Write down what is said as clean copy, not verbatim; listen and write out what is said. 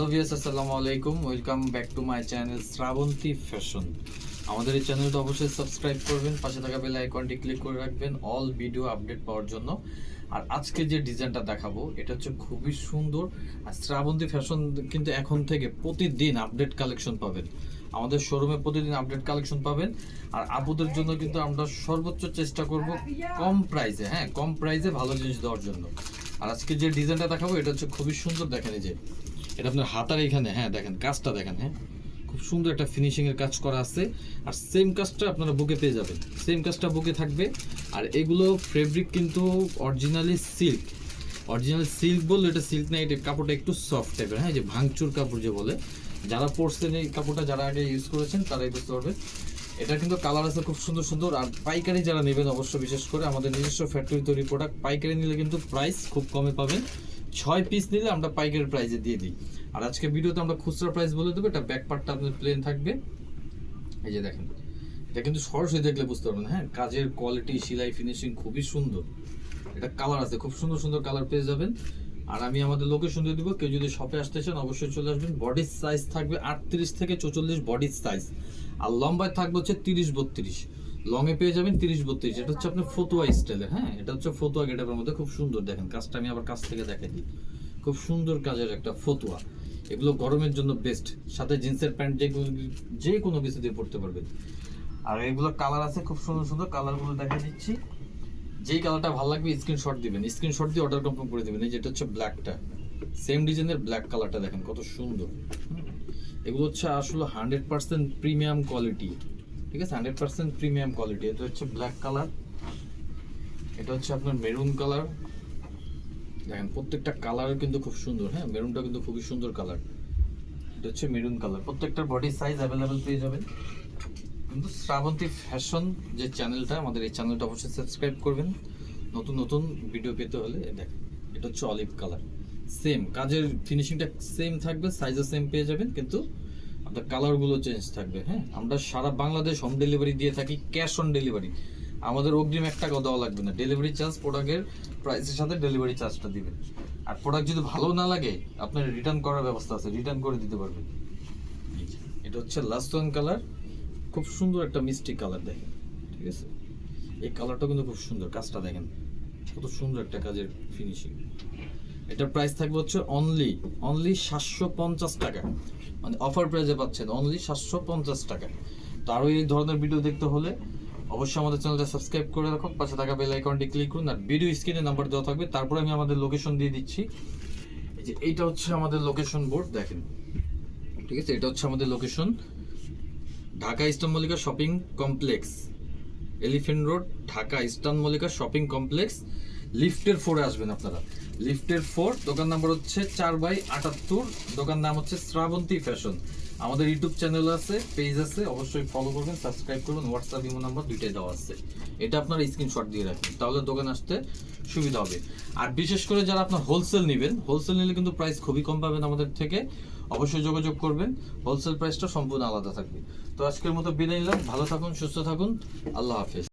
Hello viewers, আসসালামু আলাইকুম। Welcome back to my channel Srabanti fashion. আমাদের এই চ্যানেলটা অবশ্যই সাবস্ক্রাইব করবেন, পাশে থাকা বেল আইকনটি ক্লিক করে রাখবেন অল ভিডিও আপডেট পাওয়ার জন্য। আর আজকে যে ডিজাইনটা দেখাবো এটা হচ্ছে খুবই সুন্দর। আর শ্রাবন্তী ফ্যাশন কিন্তু এখন থেকে প্রতিদিন আপডেট কালেকশন পাবেন, আমাদের শোরুমে প্রতিদিন আপডেট কালেকশন পাবেন। আর আপুদের জন্য কিন্তু আমরা সর্বোচ্চ চেষ্টা করব কম প্রাইসে, কম প্রাইসে ভালো জিনিস দেওয়ার জন্য। আর আজকে যে ডিজাইনটা দেখাবো এটা হচ্ছে খুবই সুন্দর। দেখেন এই যে এটা আপনার হাতার এখানে, দেখেন কাজটা দেখেন, খুব সুন্দর একটা ফিনিশিং এর কাজ করা আছে। আর সেম কাজটা আপনারা বুকে পেয়ে যাবেন, সেম কাজটা বুকে থাকবে। আর এগুলো ফেব্রিক কিন্তু অরিজিনালি সিল্ক, অরিজিনাল সিল্ক বললে এটা সিল্ক না, এটা কাপড়টা একটু সফট টাইপের, যে ভাঙচুর কাপড় যে বলে। যারা পরছেন এই কাপড়টা, যারা আগে ইউজ করেছেন তারাই বুঝতে পারবে। এটা কিন্তু কালার আছে খুব সুন্দর সুন্দর। আর পাইকারি যারা নেবেন অবশ্যই, বিশেষ করে আমাদের নিজস্ব ফ্যাক্টরি তৈরি প্রোডাক্ট, পাইকারি নিলে কিন্তু প্রাইস খুব কমে পাবেন। 6 পিস নিলে আমরা পাইকারি প্রাইসে দিয়ে দিই। আর আজকে ভিডিওতে আমরা খুচরা প্রাইস বলে দেবো। এটা ব্যাক পার্টটা আপনার প্লেন থাকবে, এই যে দেখেন। এটা কিন্তু সরাসরি দেখলে বুঝতে পারবেন, কাজের কোয়ালিটি, সেলাই, ফিনিশিং খুবই সুন্দর। এটা কালার আছে, খুব সুন্দর সুন্দর কালার পেয়ে যাবেন। আর আমি আমাদের লোকেশন দিয়ে দিব, কেউ যদি শপে আসতে চান অবশ্যই চলে আসবেন। বডির সাইজ থাকবে 38 থেকে 44 বডির সাইজ। আর লম্বায় থাকবে হচ্ছে 30-32, লংয়ে পেয়ে যাবেন 30-32। এটা হচ্ছে আপনার ফতুয়া স্টাইলের, এটা হচ্ছে ফতুয়া গেটআপের মধ্যে খুব সুন্দর। দেখেন কাজটা আমি আবার কাছ থেকে দেখাই দিই, খুব সুন্দর কাজের একটা ফতুয়া। এগুলো গরমের জন্য বেস্ট, সাথে জিন্সের প্যান্ট যে কোনো কিছু দিয়ে পরতে পারবেন। আর এগুলো কালার আছে খুব সুন্দর সুন্দর, কালারগুলো দেখা দিচ্ছি। যেই কালারটা ভালো লাগবে স্ক্রিনশট দিবেন, স্ক্রিনশট দিয়ে অর্ডার কনফার্ম করে দিবেন। এই যেটা হচ্ছে ব্ল্যাকটা, সেম ডিজাইনের ব্ল্যাক কালারটা দেখেন কত সুন্দর। এগুলো হচ্ছে আসলে 100% প্রিমিয়াম কোয়ালিটি, ঠিক আছে, 100% প্রিমিয়াম কোয়ালিটি। এটা হচ্ছে ব্ল্যাক কালার, এটা হচ্ছে আপনার মেরুন কালার। দেখেন প্রত্যেকটা কালার কিন্তু খুব সুন্দর, মেরুনটা কিন্তু খুবই সুন্দর কালার। এটা হচ্ছে মেরুন কালার। প্রত্যেকটার বডি সাইজ অ্যাভেলেবেল পেয়ে যাবেন। কিন্তু শ্রাবন্তী ফ্যাশন যে চ্যানেলটা, আমাদের এই চ্যানেলটা অবশ্যই সাবস্ক্রাইব করবেন নতুন নতুন ভিডিও পেতে হলে। দেখেন এটা হচ্ছে অলিভ কালার, সেম কাজের ফিনিশিংটা সেম থাকবে, সাইজও সেম পেয়ে যাবেন, কিন্তু আপনার কালারগুলো চেঞ্জ থাকবে। আমরা সারা বাংলাদেশ হোম ডেলিভারি দিয়ে থাকি, ক্যাশ অন ডেলিভারি। আমাদের অগ্রিম 1 টাকাও দেওয়া লাগবে না। ডেলিভারি চার্জ প্রোডাক্টের প্রাইসের সাথে ডেলিভারি চার্জটা দিবেন। আর প্রোডাক্ট যদি ভালো না লাগে আপনার রিটার্ন করার ব্যবস্থা আছে, রিটার্ন করে দিতে পারবেন। এটা হচ্ছে লাস্ট ওয়ান কালার, খুব সুন্দর একটা মিষ্টি কালার দেখেন, ঠিক আছে। এই কালারটা কিন্তু খুব সুন্দর, কাজটা দেখেন কত সুন্দর একটা কাজের ফিনিশিং। এটার প্রাইস থাকবে হচ্ছে অনলি 750 টাকা, মানে অফার প্রাইসে পাচ্ছেন অনলি 750 টাকা। তো আরও এই ধরনের ভিডিও দেখতে হলে অবশ্যই আমাদের চ্যানেলটা সাবস্ক্রাইব করে রাখুন, পাশে থাকা বেল আইকনটি ক্লিক করুন। আর ভিডিও স্ক্রিনে নাম্বার দেওয়া থাকবে, তারপরে আমি আমাদের লোকেশন দিয়ে দিচ্ছি। এই যে এইটা হচ্ছে আমাদের লোকেশন বোর্ড দেখেন, ঠিক আছে। এটা হচ্ছে আমাদের location, Dhaka eastern Mallika shopping complex, elephant road, Dhaka eastern Mallika shopping complex. লিফটের 4-এ আসবেন আপনারা, লিফটের 4, দোকান নাম্বার হচ্ছে 4/78, দোকান নাম হচ্ছে শ্রাবন্তী ফ্যাশন। আমাদের ইউটিউব চ্যানেল আছে, পেজ আছে, অবশ্যই ফলো করবেন, সাবস্ক্রাইব করবেন। হোয়াটসঅ্যাপ ইমো নাম্বার দুইটাই দেওয়া আছে, এটা আপনারা স্ক্রিনশট দিয়ে রাখবেন, তাহলে দোকান আসতে সুবিধা হবে। আর বিশেষ করে যারা আপনার হোলসেল নেবেন, হোলসেল নিলে কিন্তু প্রাইস খুবই কম পাবেন আমাদের থেকে, অবশ্যই যোগাযোগ করবেন। হোলসেল প্রাইসটা সম্পূর্ণ আলাদা থাকবে। তো আজকের মতো বিদায় নিলাম, ভালো থাকুন, সুস্থ থাকুন, আল্লাহ হাফেজ।